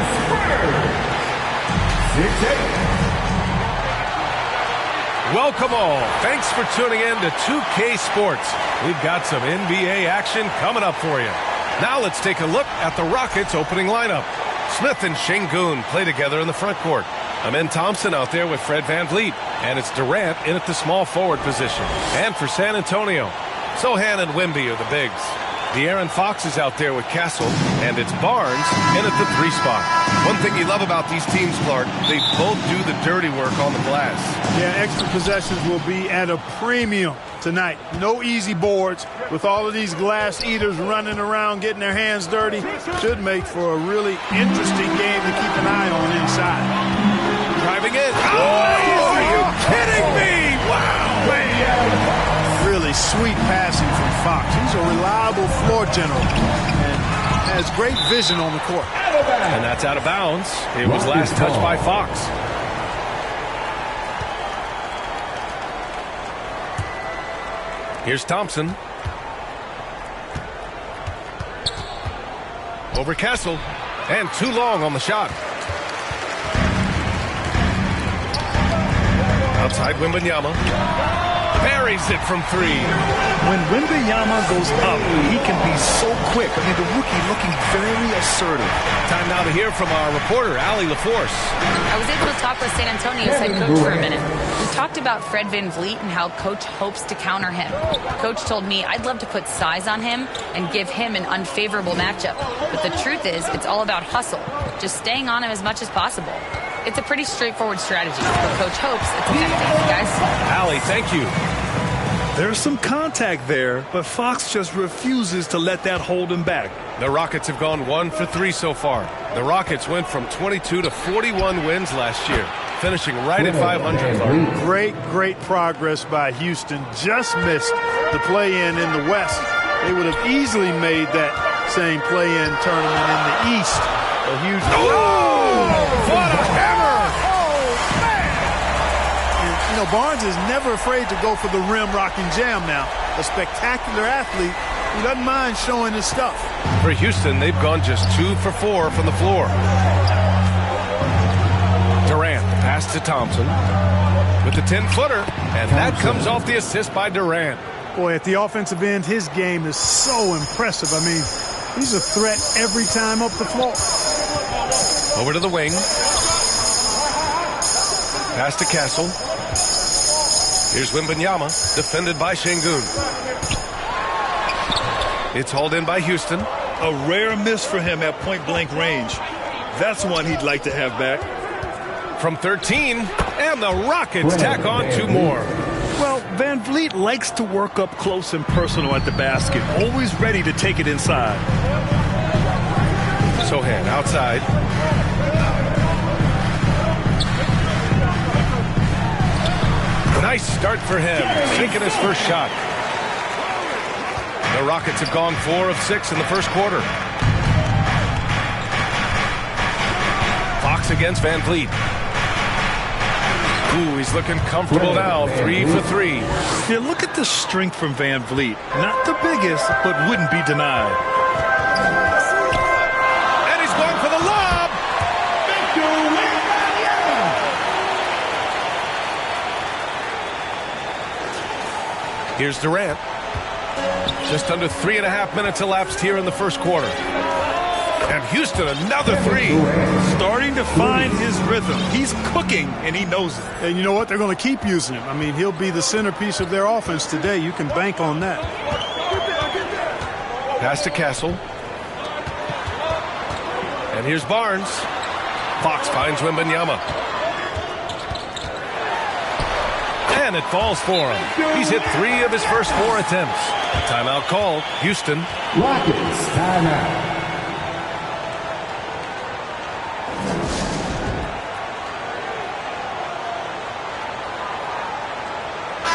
Spurs, 6'8". Welcome all. Thanks for tuning in to 2K Sports. We've got some NBA action coming up for you. Now let's take a look at the Rockets' opening lineup. Smith and Şengün play together in the front court. Amen Thompson out there with Fred VanVleet. And it's Durant in at the small forward position. And for San Antonio, Sohan and Wemby are the bigs. De'Aaron Fox is out there with Castle, and it's Barnes in at the 3 spot. One thing you love about these teams, Clark, they both do the dirty work on the glass. Yeah, extra possessions will be at a premium tonight. No easy boards. With all of these glass eaters running around, getting their hands dirty, should make for a really interesting game to keep an eye on inside. Driving in. Oh, are you kidding me? Wow. Really sweet passing from Fox. He's a reliable floor general and has great vision on the court. And that's out of bounds. It was last touched by Fox. Here's Thompson. Over Castle. And too long on the shot. Outside Wembanyama. Buries it from 3. When Wembanyama goes up, he can be so quick. I mean, the rookie looking very assertive. Time now to hear from our reporter, Allie LaForce. I was able to talk with San Antonio's head coach for a minute. We talked about Fred VanVleet and how coach hopes to counter him. Coach told me I'd love to put size on him and give him an unfavorable matchup. But the truth is, it's all about hustle, just staying on him as much as possible. It's a pretty straightforward strategy, but coach hopes it's effective, guys. Allie, thank you. There's some contact there, but Fox just refuses to let that hold him back. The Rockets have gone 1 for 3 so far. The Rockets went from 22 to 41 wins last year, finishing right at 500. Great progress by Houston. Just missed the play-in in the West. They would have easily made that same play-in tournament in the East. A huge... What a hammer! Oh, man! And, you know, Barnes is never afraid to go for the rim rocking jam now. A spectacular athlete who doesn't mind showing his stuff. For Houston, they've gone just 2 for 4 from the floor. Durant, the pass to Thompson with the 10-footer, and that comes off the assist by Durant. Boy, at the offensive end, his game is so impressive. I mean, he's a threat every time up the floor. Over to the wing. Pass to Castle. Here's Wembanyama, defended by Şengün. It's hauled in by Houston. A rare miss for him at point-blank range. That's one he'd like to have back. From 13, and the Rockets tack on 2 more. Well, VanVleet likes to work up close and personal at the basket, always ready to take it inside. Sohan outside. Nice start for him, sinking his first shot. The Rockets have gone 4 of 6 in the first quarter. Fox against VanVleet. Ooh, he's looking comfortable now, 3 for 3. Yeah, look at the strength from VanVleet. Not the biggest, but wouldn't be denied. And he's going for the lob. Here's Durant. Just under 3.5 minutes elapsed here in the first quarter. And Houston, another 3. Starting to find his rhythm. He's cooking, and he knows it. And you know what? They're going to keep using him. I mean, he'll be the centerpiece of their offense today. You can bank on that. Pass to Castle. And here's Barnes. Fox finds Wembanyama. And it falls for him. He's hit 3 of his first 4 attempts. Timeout called. Houston. Rockets, timeout.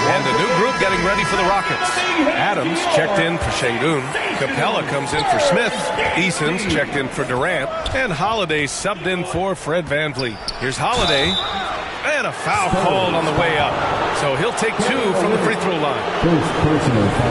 And a new group getting ready for the Rockets. Adams checked in for Şengün. Capella comes in for Smith. Eason's checked in for Durant. And Holiday subbed in for Fred VanVleet. Here's Holiday. And a foul called on the way up. So he'll take 2 from the free throw line.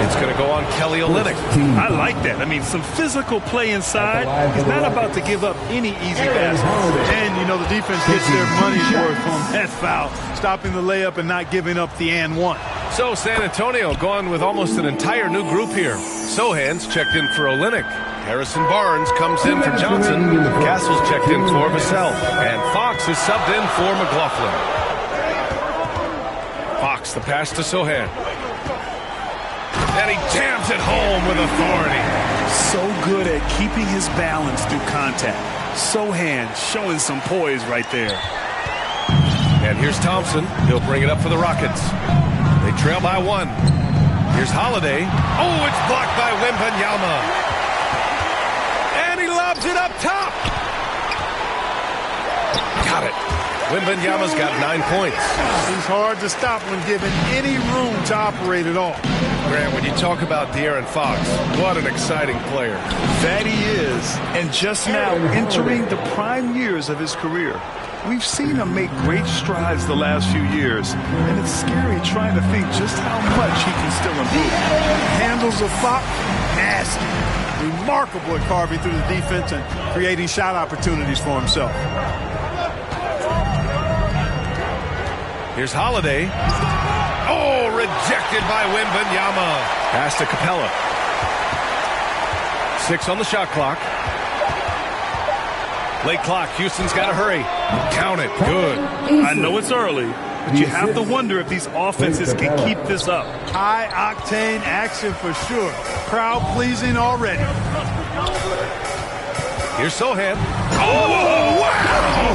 It's going to go on Kelly Olynyk. I like that. I mean, some physical play inside. He's not about to give up any easy baskets. And, you know, the defense gets their money's worth on that foul, stopping the layup and not giving up the and one. So San Antonio going with almost an entire new group here. Sohan's checked in for Olynyk. Harrison Barnes comes in for Johnson. Castle's checked in for Vassell. And Fox is subbed in for McLaughlin. Fox, the pass to Sohan. And he jams it home with authority. So good at keeping his balance through contact. Sohan showing some poise right there. And here's Thompson. He'll bring it up for the Rockets. They trail by 1. Here's Holiday. Oh, it's blocked by Wembanyama. And he lobs it up top. Got it. Wembanyama's got 9 points. He's hard to stop when given any room to operate at all. Grant, when you talk about De'Aaron Fox, what an exciting player. That he is. And just now entering the prime years of his career. We've seen him make great strides the last few years, and it's scary trying to think just how much he can still improve. Handles of Fox, nasty. Remarkable at carving through the defense and creating shot opportunities for himself. Here's Holiday. Oh, rejected by Wembanyama. Pass to Capella. 6 on the shot clock. Late clock. Houston's got to hurry. Count it. Good. I know it's early, but you have to wonder if these offenses can keep this up. High-octane action for sure. Crowd-pleasing already. Here's Sohan. Oh, wow!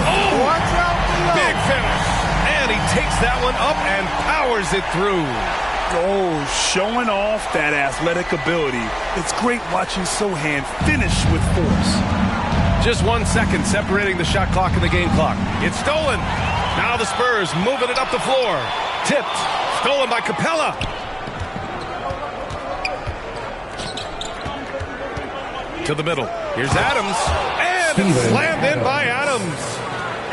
Oh, watch out below. Big finish. And he takes that one up and powers it through. Oh, showing off that athletic ability. It's great watching Sohan finish with force. Just 1 second separating the shot clock and the game clock. It's stolen. Now the Spurs moving it up the floor. Tipped. Stolen by Capella. To the middle. Here's Adams. And it's slammed in by Adams.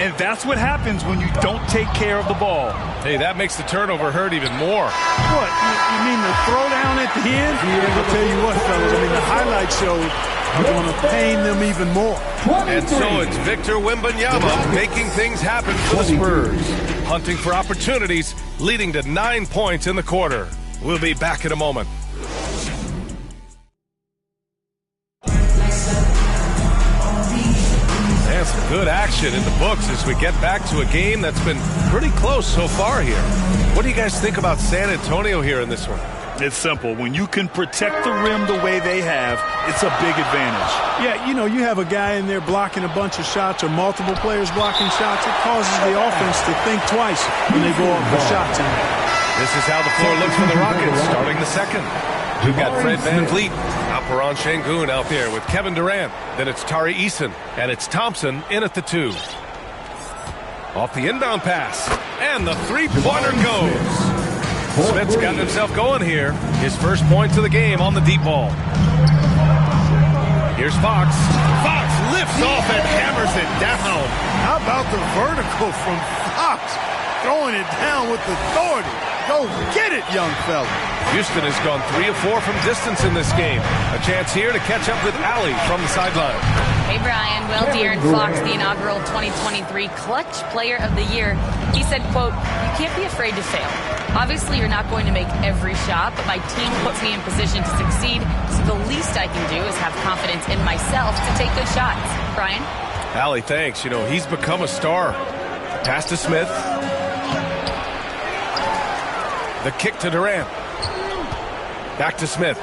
And that's what happens when you don't take care of the ball. Hey, that makes the turnover hurt even more. What? You mean the throwdown at the end? I'll tell you what, fellas. I mean, the highlight shows are going to pain them even more. And so it's Victor Wembanyama making things happen for the Spurs. Hunting for opportunities, leading to 9 points in the quarter. We'll be back in a moment. And some good action in the books as we get back to a game that's been pretty close so far here. What do you guys think about San Antonio here in this one? It's simple. When you can protect the rim the way they have, it's a big advantage. Yeah, you know, you have a guy in there blocking a bunch of shots or multiple players blocking shots. It causes the offense to think twice when they go up for shots in there. This is how the floor looks for the Rockets starting the second. We've got Fred VanVleet, Alperen Şengün out there with Kevin Durant. Then it's Tari Eason, and it's Thompson in at the 2. Off the inbound pass, and the three-pointer goes. Smith's gotten himself going here. His first points of the game on the deep ball. Here's Fox. Fox lifts off and hammers it down. How about the vertical from Fox? Throwing it down with authority. Go get it, young fella. Houston has gone 3 of 4 from distance in this game. A chance here to catch up with Allie from the sideline. Hey, Brian. Will De'Aaron Fox, the inaugural 2023 Clutch Player of the Year, he said, quote, "You can't be afraid to fail. Obviously, you're not going to make every shot, but my team puts me in position to succeed, so the least I can do is have confidence in myself to take good shots." Brian? Allie, thanks. You know, he's become a star. Pass to Smith. The kick to Durant. Back to Smith.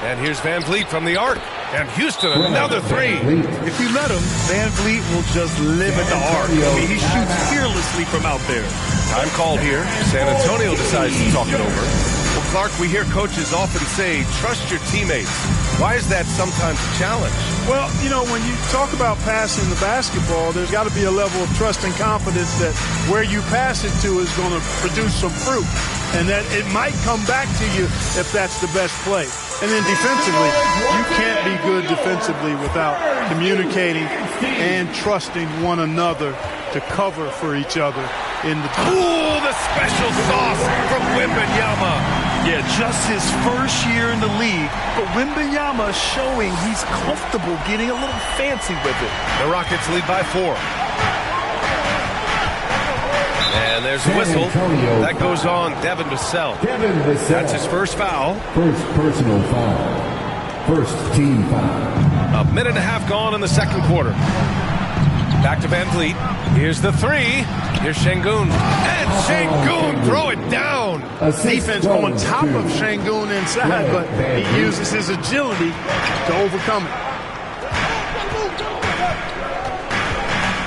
And here's VanVleet from the arc. And Houston, another 3. If you let him, VanVleet will just live at the arc. I mean, he shoots fearlessly from out there. Time called here. San Antonio decides to talk it over. Well, Clark, we hear coaches often say, trust your teammates. Why is that sometimes a challenge? Well, you know, when you talk about passing the basketball, there's got to be a level of trust and confidence that where you pass it to is going to produce some fruit. and that it might come back to you if that's the best play. And then defensively, you can't be good defensively without communicating and trusting one another to cover for each other in the Ooh, the special sauce from Wembanyama. Yeah, just his first year in the league, but Wembanyama showing he's comfortable getting a little fancy with it. The Rockets lead by 4. And there's a whistle. That goes on Devin Vassell. That's his first foul. First personal foul. First team foul. A minute and a half gone in the second quarter. Back to Van Vliet. Here's the 3. Here's Şengün. And Şengün, throw it down. defense on top of Şengün inside, but he uses his agility to overcome it.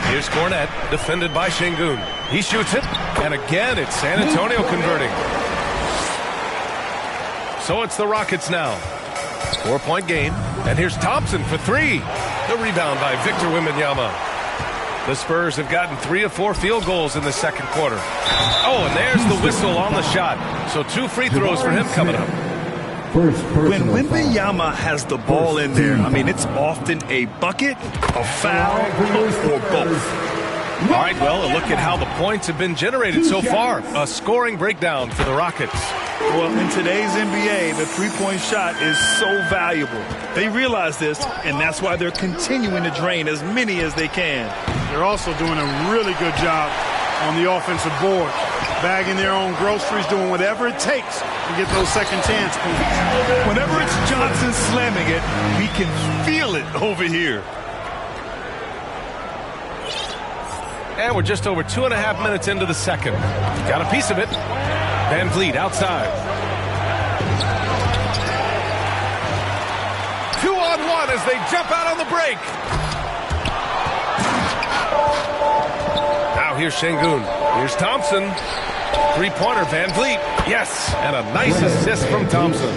Here's Cornette, defended by Şengün. He shoots it, and again it's San Antonio converting. So it's the Rockets now. 4-point game, and here's Thompson for 3. The rebound by Victor Wembanyama. The Spurs have gotten 3 of 4 field goals in the second quarter. Oh, and there's the whistle on the shot. So 2 free throws for him coming up. When Wembanyama has the ball in there, I mean, it's often a bucket, a foul, or both. All right, well, a look at how the points have been generated so far. A scoring breakdown for the Rockets. Well, in today's NBA, the three-point shot is so valuable. They realize this, and that's why they're continuing to drain as many as they can. They're also doing a really good job on the offensive board, bagging their own groceries, doing whatever it takes to get those second chance points. Whenever it's Johnson slamming it, we can feel it over here. And we're just over 2.5 minutes into the second. Got a piece of it. Van Vliet outside. 2-on-1 as they jump out on the break. Now here's Şengün. Here's Thompson. Three-pointer, Van Vliet. Yes, and a nice assist from Thompson.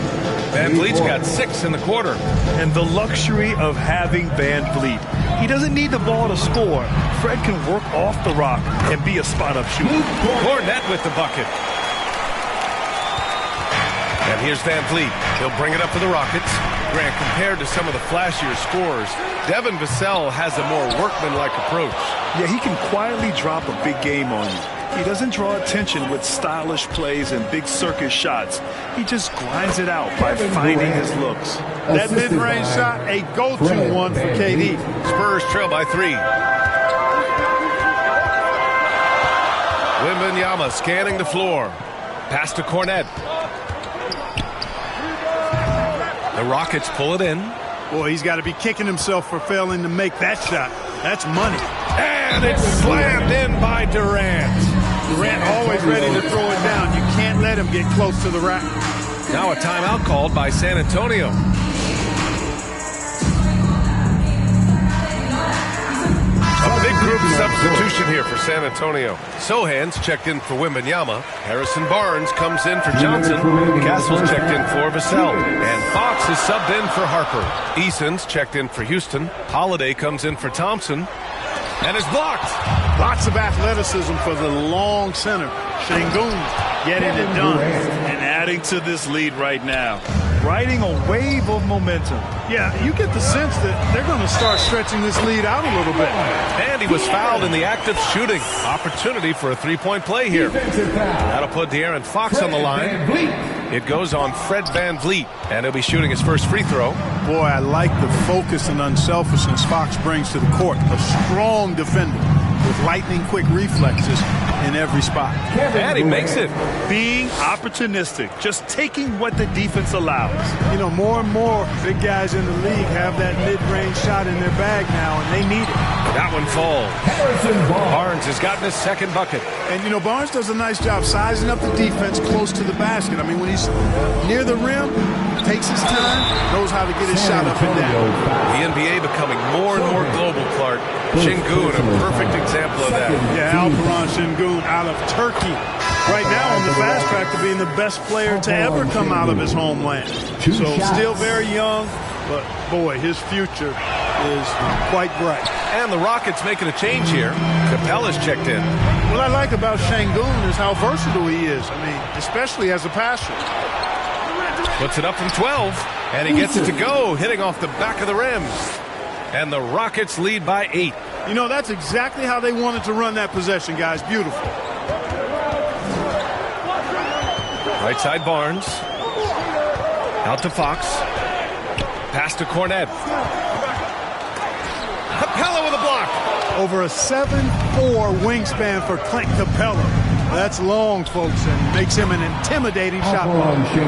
Van Vliet's got 6 in the quarter. And the luxury of having Van Vliet. He doesn't need the ball to score. Fred can work off the rock and be a spot-up shooter. Cornette with the bucket. And here's Van Vliet. He'll bring it up for the Rockets. Grant, compared to some of the flashier scorers, Devin Vassell has a more workmanlike approach. Yeah, he can quietly drop a big game on you. He doesn't draw attention with stylish plays and big circus shots. He just grinds it out by finding his looks. That mid-range shot, a go-to one for KD. Spurs trail by 3. Wembanyama scanning the floor. Pass to Cornette. The Rockets pull it in. Boy, he's got to be kicking himself for failing to make that shot. That's money. And it's slammed in by Durant. Durant always ready to throw it down. You can't let him get close to the rack. Now a timeout called by San Antonio. A big group substitution here for San Antonio. Sohan's checked in for Wembanyama. Harrison Barnes comes in for Johnson. Castle's checked in for Vassell. And Fox is subbed in for Harper. Eason's checked in for Houston. Holiday comes in for Thompson. And is blocked. Lots of athleticism for the long center. Şengün getting it done. And adding to this lead right now. Riding a wave of momentum. Yeah, you get the sense that they're going to start stretching this lead out a little bit. And he was fouled in the act of shooting. Opportunity for a three-point play here. That'll put De'Aaron Fox on the line. It goes on Fred Van Vliet, and he'll be shooting his first free throw. Boy, I like the focus and unselfishness Fox brings to the court. A strong defender with lightning-quick reflexes in every spot. And he makes it. Being opportunistic, just taking what the defense allows. You know, more and more big guys in the league have that mid-range shot in their bag now, and they need it. That one falls. Barnes has gotten his second bucket. And, you know, Barnes does a nice job sizing up the defense close to the basket. I mean, when he's near the rim, takes his time, knows how to get his shot up and down. The NBA becoming more and more global, Clark. Şengün, a perfect example of that. Yeah, Alperen Şengün out of Turkey. Right now on the fast track to being the best player to ever come out of his homeland. So still very young, but boy, his future is quite bright. And the Rockets making a change here. Capella's checked in. What I like about Şengün is how versatile he is. I mean, especially as a passer. Puts it up from 12, and he gets it to go, hitting off the back of the rim. And the Rockets lead by 8. You know, that's exactly how they wanted to run that possession, guys. Beautiful. Right side Barnes. Out to Fox. Pass to Cornette. Capella with a block. Over a 7'4" wingspan for Clint Capella. That's long, folks, and makes him an intimidating shot blocker.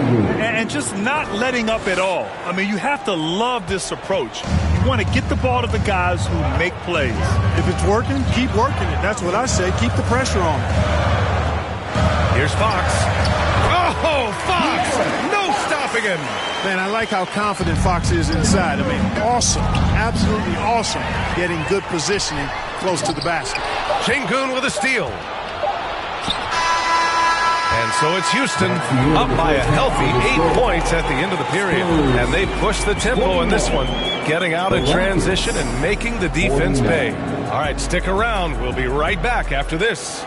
And just not letting up at all. I mean, you have to love this approach. You want to get the ball to the guys who make plays. If it's working, keep working it. That's what I say. Keep the pressure on. Here's Fox. Oh, Fox! No stopping him. Man, I like how confident Fox is inside. I mean, awesome. Absolutely awesome. Getting good positioning close to the basket. Şengün with a steal. And so it's Houston up by a healthy 8 points at the end of the period. And they push the tempo in this one, getting out in transition and making the defense pay. All right, stick around. We'll be right back after this.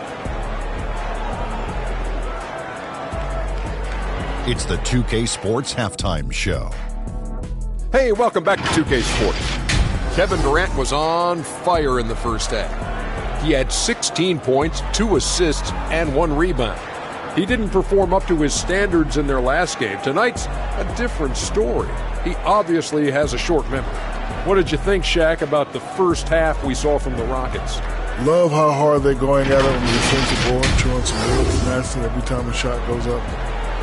It's the 2K Sports Halftime Show. Hey, welcome back to 2K Sports. Kevin Durant was on fire in the first half. He had 16 points, 2 assists, and 1 rebound. He didn't perform up to his standards in their last game. Tonight's a different story. He obviously has a short memory. What did you think, Shaq, about the first half we saw from the Rockets? Love how hard they're going at it on the defensive board, showing some real tenacity every time a shot goes up.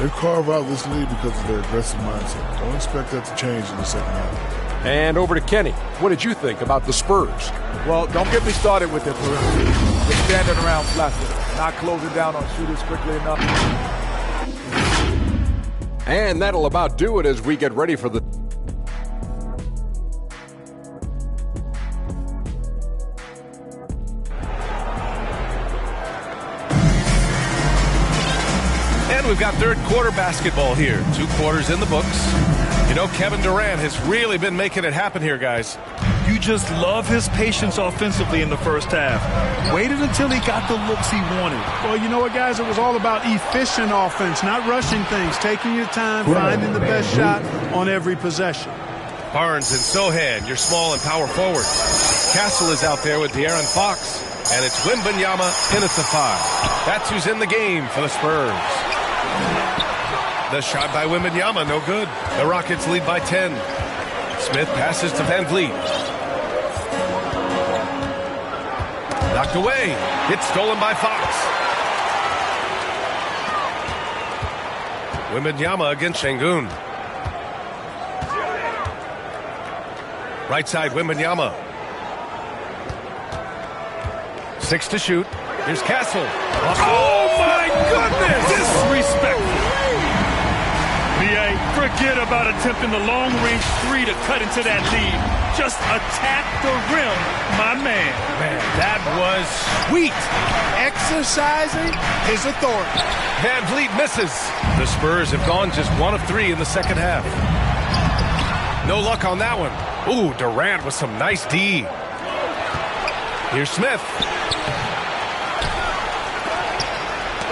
They've carved out this lead because of their aggressive mindset. Don't expect that to change in the second half. And over to Kenny. What did you think about the Spurs? Well, don't get me started with their perimeter. They're standing around flat-footed, not closing down on shooters quickly enough. And that'll about do it as we get ready for the We've got third quarter basketball here. 2 quarters in the books. You know, Kevin Durant has really been making it happen here, guys. You just love his patience offensively in the first half. Waited until he got the looks he wanted. Well, you know what, guys? It was all about efficient offense, not rushing things, taking your time, finding the best shot on every possession. Barnes and Sohan, your small and power forwards. Castle is out there with De'Aaron Fox. And it's Wembanyama in at the 5. That's who's in the game for the Spurs. The shot by Wembanyama, no good. The Rockets lead by 10. Smith passes to Van Vliet. Knocked away. It's stolen by Fox. Wembanyama against Şengün. Right side, Wembanyama. 6 to shoot. Here's Castle. Oh, my goodness! Disrespectful. B.A., forget about attempting the long-range 3 to cut into that lead. Just attack the rim, my man. Man, that was sweet. Exercising his authority. Van Vliet misses. The Spurs have gone just 1 of 3 in the second half. No luck on that one. Ooh, Durant with some nice D. Here's Smith.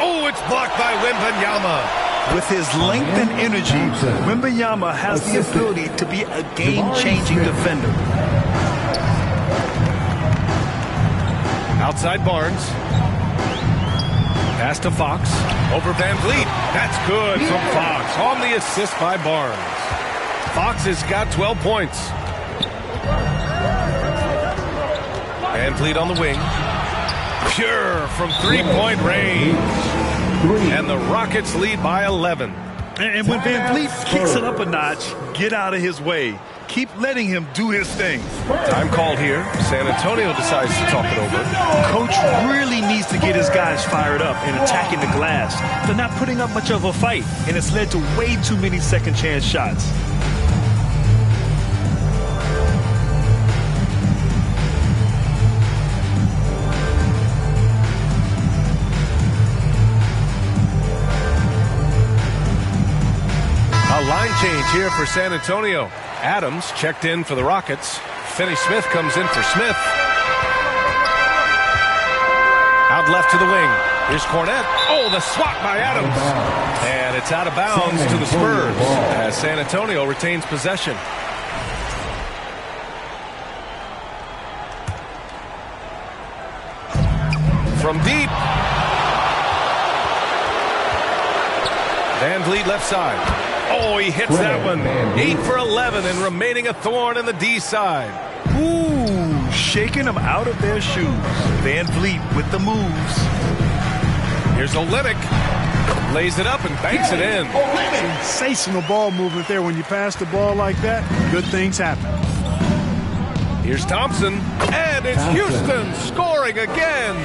Oh, it's blocked by Wembanyama. With his length and energy, Wembanyama has the ability to be a game-changing defender. Outside Barnes. Pass to Fox. Over Van Vliet. That's good from Fox. On the assist by Barnes. Fox has got 12 points. Van Vliet on the wing. Pure from three-point range. And the Rockets lead by 11. And when Van Vliet kicks it up a notch, get out of his way. Keep letting him do his thing. Time called here. San Antonio decides to talk it over. Coach really needs to get his guys fired up and attacking the glass. They're not putting up much of a fight, and it's led to way too many second-chance shots. A line change here for San Antonio. Adams checked in for the Rockets. Finney-Smith comes in for Smith. Out left to the wing. Here's Cornette. Oh, the swat by Adams. And it's out of bounds to the Spurs as San Antonio retains possession. From deep. Van Vliet left side. Oh, he hits that one. 8 for 11 and remaining a thorn in the D side. Ooh, shaking them out of their shoes. Van Vliet with the moves. Here's Olynyk. Lays it up and banks it in. Sensational ball movement there. When you pass the ball like that, good things happen. Here's Thompson. And it's Houston scoring again.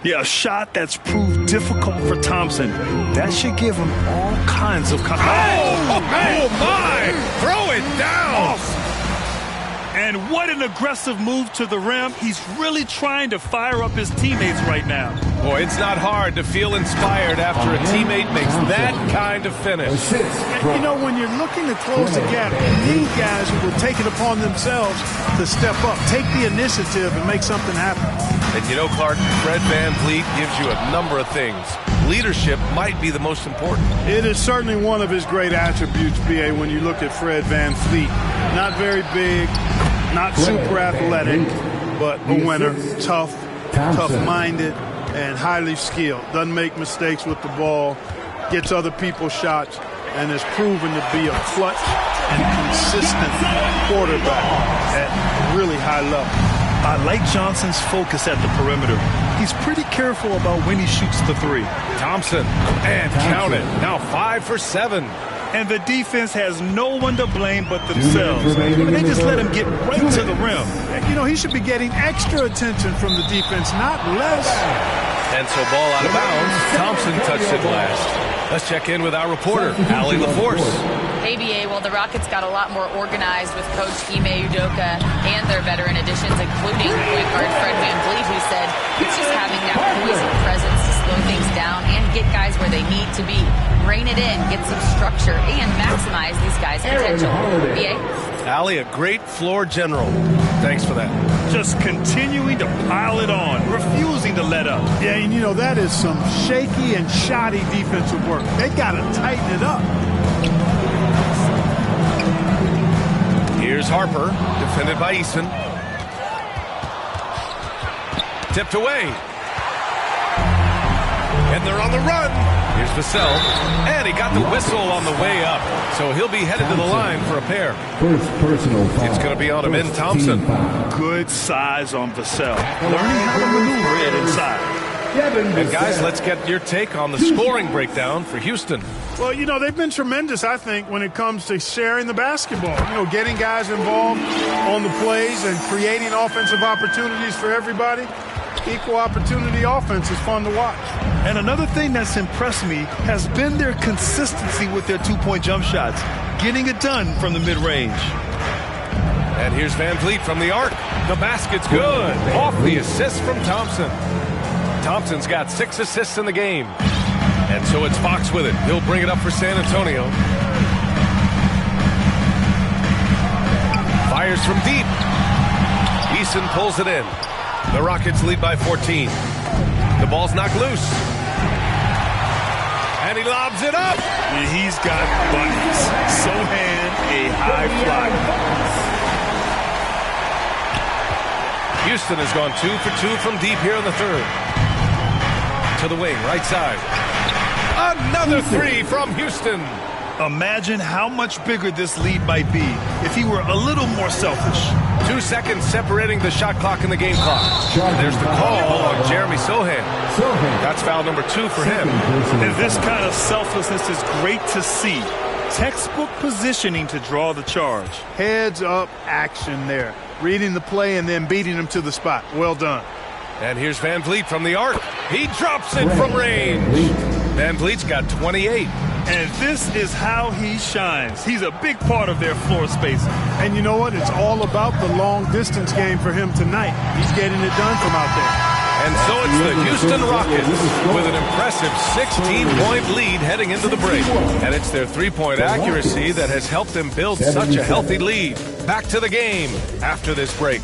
Yeah, a shot that's proved difficult for Thompson. That should give him all kinds of confidence. Oh, my! Throw it down! And what an aggressive move to the rim. He's really trying to fire up his teammates right now. Boy, it's not hard to feel inspired after a teammate makes that kind of finish. You know, when you're looking to close the gap, you need guys who will take it upon themselves to step up, take the initiative, and make something happen. And you know, Clark, Fred Van Vliet gives you a number of things. Leadership might be the most important. It is certainly one of his great attributes, B.A., when you look at Fred Van Vliet. Not very big, not super athletic, but a winner, tough-minded, and highly skilled. Doesn't make mistakes with the ball, gets other people's shots, and has proven to be a clutch and consistent quarterback at really high level. I like Johnson's focus at the perimeter. He's pretty careful about when he shoots the three. Thompson, and count it. Now 5 for 7. And the defense has no one to blame but themselves. They just let him get right to the rim. You know, he should be getting extra attention from the defense, not less. And so ball out of bounds. Thompson touched it last. Let's check in with our reporter, Allie LaForce. ABA, well, the Rockets got a lot more organized with Coach Ime Udoka and their veteran additions, including point guard Fred Van Vliet, who said it's just having that poise and presence to slow things down and get guys where they need to be. Rein it in, get some structure, and maximize these guys' potential. BA? Allie, a great floor general. Thanks for that. Just continuing to pile it on, refusing to let up. Yeah, and you know, that is some shaky and shoddy defensive work. They got to tighten it up. Here's Harper, defended by Eason. Tipped away. And they're on the run. Here's Vassell. And he got the whistle on the way up. So he'll be headed to the line for a pair. First personal foul. It's going to be on him in Thompson. Good size on Vassell. Learning how to maneuver it inside. And guys, let's get your take on the scoring breakdown for Houston. Well, you know, they've been tremendous, I think, when it comes to sharing the basketball. You know, getting guys involved on the plays and creating offensive opportunities for everybody. Equal opportunity offense is fun to watch. And another thing that's impressed me has been their consistency with their two-point jump shots, getting it done from the mid-range. And here's Van Vliet from the arc. The basket's good. Off the assist from Thompson. Thompson's got 6 assists in the game. And so it's Fox with it. He'll bring it up for San Antonio. Fires from deep. Eason pulls it in. The Rockets lead by 14. The ball's knocked loose. And he lobs it up. He's got buckets. Sohan, a high fly. Houston has gone 2 for 2 from deep here in the third. To the wing, right side. Another 3 from Houston. Imagine how much bigger this lead might be if he were a little more selfish. 2 seconds separating the shot clock and the game clock. There's the call on Jeremy Sohan. That's foul number 2 for him. And this kind of selflessness is great to see. Textbook positioning to draw the charge. Heads up action there. Reading the play and then beating him to the spot. Well done. And here's Van Vliet from the arc. He drops it from range. Van Vliet's got 28. And this is how he shines. He's a big part of their floor space. And you know what? It's all about the long distance game for him tonight. He's getting it done from out there. And so it's the Houston Rockets with an impressive 16-point lead heading into the break. And it's their three-point accuracy that has helped them build such a healthy lead. Back to the game after this break.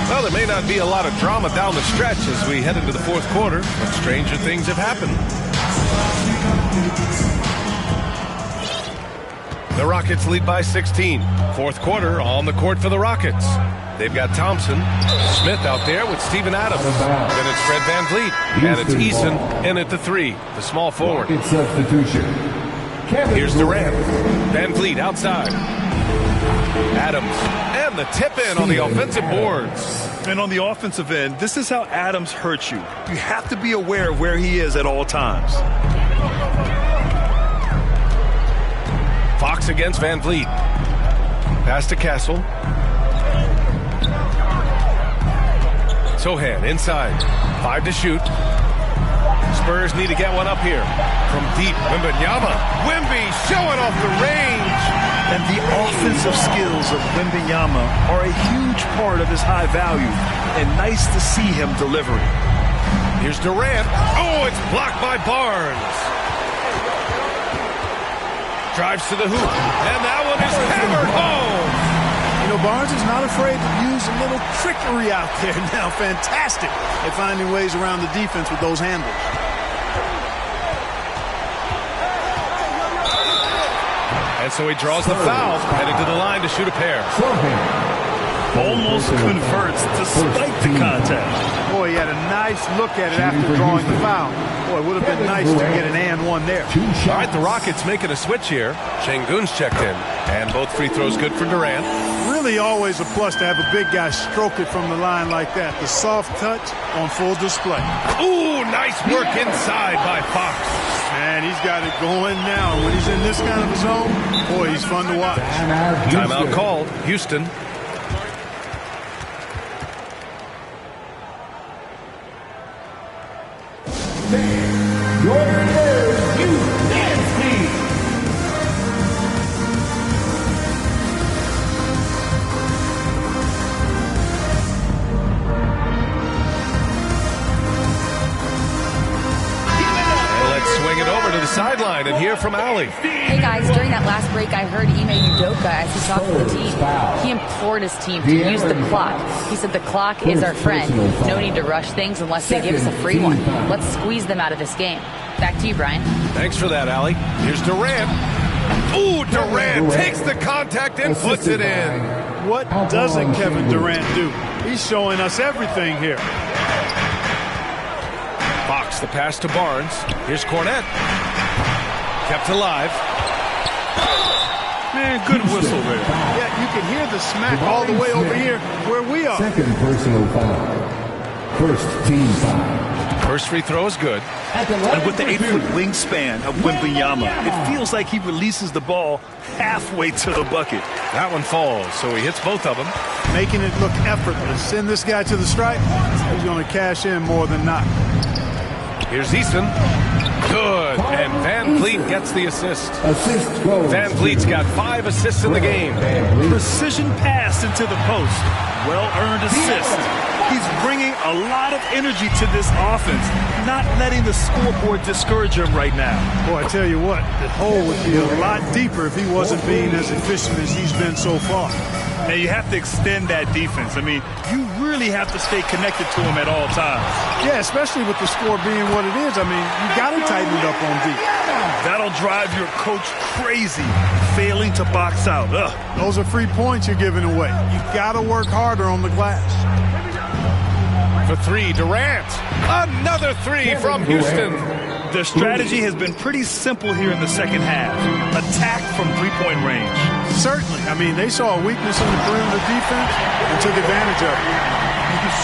Well, there may not be a lot of drama down the stretch as we head into the fourth quarter, but stranger things have happened. The Rockets lead by 16. Fourth quarter on the court for the Rockets. They've got Thompson, Smith out there with Steven Adams. Then it's Fred VanVleet, and it's Eason in at the three, the small forward. Substitution. Here's Durant. VanVleet outside. Adams, and the tip-in on the offensive boards. And on the offensive end, this is how Adams hurts you. You have to be aware of where he is at all times. Fox against VanVleet. Pass to Castle. Sohan inside. 5 to shoot. Spurs need to get one up here. From deep, Wembanyama. Wemby showing off the range. And the offensive skills of Wembanyama are a huge part of his high value. And nice to see him delivering. Here's Durant. Oh, it's blocked by Barnes. Drives to the hoop. And that one is hammered home. You know, Barnes is not afraid to use a little trickery out there now. Fantastic at finding ways around the defense with those handles. And so he draws the foul, heading to the line to shoot a pair. Almost converts despite the contact. Boy, he had a nice look at it after drawing the foul. Boy, it would have been nice to get an and one there. All right, the Rockets making a switch here. Şengün's checked in, and both free throws good for Durant. Really always a plus to have a big guy stroke it from the line like that. The soft touch on full display. Ooh, nice work inside by Fox. And he's got it going now. When he's in this kind of a zone, boy, he's fun to watch. Timeout called. Houston. Sideline and hear from Allie. Hey guys, during that last break I heard Ime Udoka as he talked to the team. He implored his team to use the clock. He said the clock is our friend. No need to rush things unless they give us a free one. Let's squeeze them out of this game. Back to you, Brian. Thanks for that, Allie. Here's Durant. Ooh, Durant takes the contact and puts it in. What doesn't Kevin Durant do? He's showing us everything here. Fox, the pass to Barnes. Here's Cornette. Kept alive. Man, good whistle there. Yeah, you can hear the smack all the way over here where we are. Second personal foul. First team foul. First free throw is good. And with the 8-foot wingspan of Wembanyama, it feels like he releases the ball halfway to the bucket. That one falls, so he hits both of them. Making it look effortless. Send this guy to the stripe. He's going to cash in more than not. Here's Eason. Good. And VanVleet gets the assist. VanVleet's got 5 assists in the game. Precision pass into the post. Well-earned assist. He's bringing a lot of energy to this offense, not letting the scoreboard discourage him right now. Boy, I tell you what, the hole would be a lot deeper if he wasn't being as efficient as he's been so far. Now, you have to extend that defense. I mean, you really have to stay connected to him at all times. Yeah, especially with the score being what it is. I mean, you got to tighten it up on deep. That'll drive your coach crazy, failing to box out. Ugh. Those are free points you're giving away. You got to work harder on the glass. For 3, Durant. Another 3 from Houston. Their strategy has been pretty simple here in the second half. Attack from three-point range. Certainly. I mean, they saw a weakness in the perimeter defense and took advantage of it.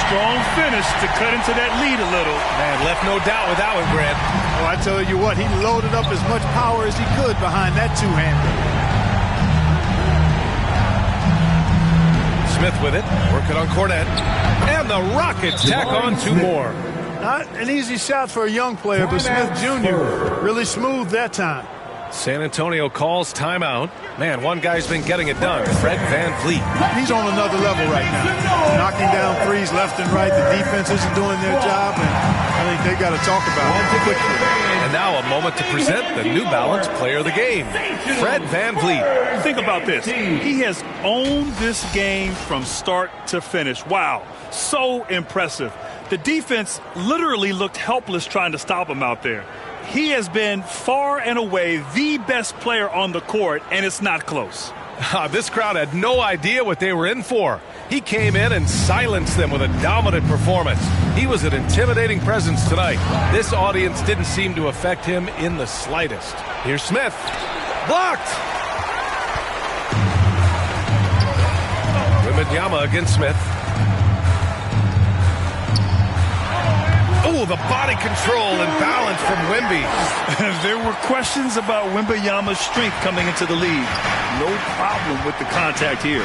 Strong finish to cut into that lead a little. Man, left no doubt with that one, Grant. Oh, I tell you what, he loaded up as much power as he could behind that two-hander. Smith Smith with it. Work it on Cornette. And the Rockets tack on 2 more. Not an easy shot for a young player, but Smith Jr. really smooth that time. San Antonio calls timeout. Man, one guy's been getting it done. Fred VanVleet. He's on another level right now. Knocking down threes left and right. The defense isn't doing their job, and I think they got to talk about it quickly. And now a moment to present the New Balance Player of the Game, Fred VanVleet. Think about this. He has owned this game from start to finish. Wow, so impressive. The defense literally looked helpless trying to stop him out there. He has been far and away the best player on the court, and it's not close. This crowd had no idea what they were in for. He came in and silenced them with a dominant performance. He was an intimidating presence tonight. This audience didn't seem to affect him in the slightest. Here's Smith. Blocked! Wembanyama against Smith. Oh, the body control and balance from Wemby. There were questions about Wembanyama's strength coming into the league. No problem with the contact here.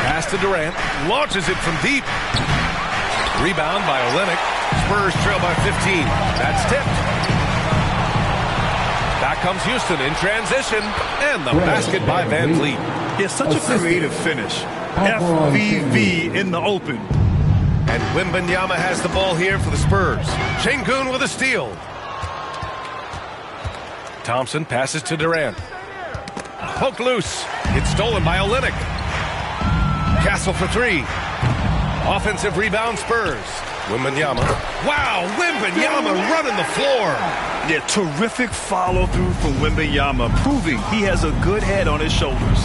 Pass to Durant. Launches it from deep. Rebound by Olynyk. Spurs trail by 15. That's tipped. Back comes Houston in transition. And the basket by VanVleet. It's such a creative finish. FVV in the open. And Wembanyama has the ball here for the Spurs. Şengün with a steal. Thompson passes to Durant. Poked loose. It's stolen by Olynyk. Castle for 3. Offensive rebound Spurs. Wembanyama. Wow, Wembanyama running the floor. Yeah, terrific follow through from Wembanyama, proving he has a good head on his shoulders.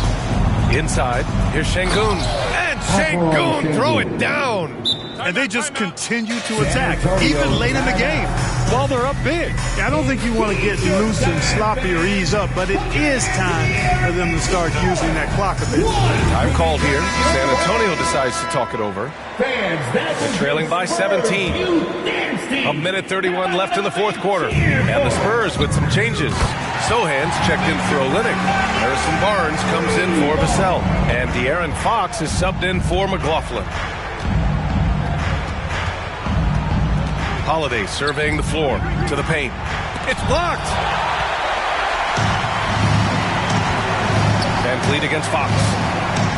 Inside, here's Şengün. And Şengün throw it down. And they just continue to attack, even late in the game, while they're up big. I don't think you want to get loose and sloppy or ease up, but it is time for them to start using that clock a bit. Time called here. San Antonio decides to talk it over. They're trailing by 17. A minute 31 left in the fourth quarter. And the Spurs with some changes. Sohan's checked in for Olynyk. Harrison Barnes comes in for Vassell. And De'Aaron Fox is subbed in for McLaughlin. Holiday surveying the floor to the paint. It's blocked. VanVleet against Fox.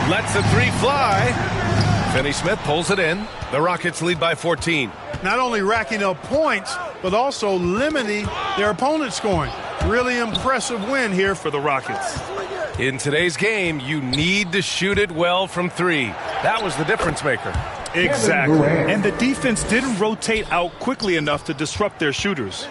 Lets the 3 fly. Finney-Smith pulls it in. The Rockets lead by 14. Not only racking up points, but also limiting their opponent's scoring. Really impressive win here for the Rockets. In today's game, you need to shoot it well from 3. That was the difference maker. Exactly. And the defense didn't rotate out quickly enough to disrupt their shooters.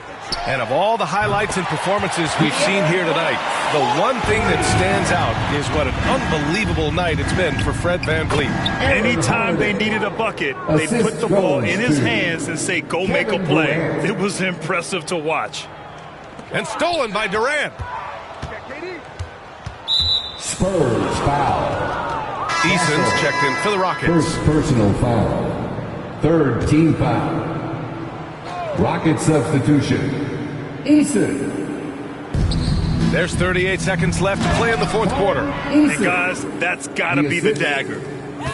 And of all the highlights and performances we've seen here tonight, the one thing that stands out is what an unbelievable night it's been for Fred VanVleet. Anytime they needed a bucket, they'd put the ball in his hands and say, go make a play. It was impressive to watch. And stolen by Durant. Spurs foul. Eason's checked in for the Rockets. First personal foul. Third team foul. Rocket substitution. Eason. There's 38 seconds left to play in the fourth quarter. And guys, that's got to be the dagger.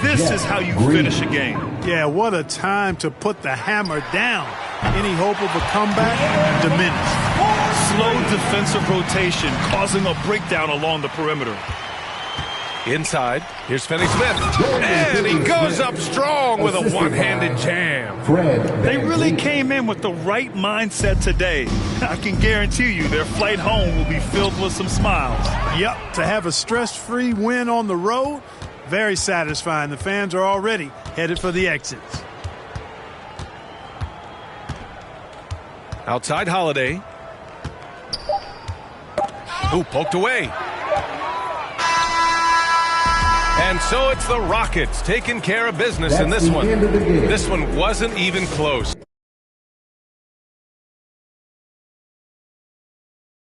This is how you finish a game. Yeah, what a time to put the hammer down. Any hope of a comeback diminished. Slow defensive rotation causing a breakdown along the perimeter. Inside, here's Finney-Smith. And he goes up strong with a one-handed jam. They really came in with the right mindset today. I can guarantee you their flight home will be filled with some smiles. Yep, to have a stress-free win on the road, very satisfying. The fans are already headed for the exits. Outside Holiday. Ooh, poked away. And so it's the Rockets taking care of business in this one. This one wasn't even close.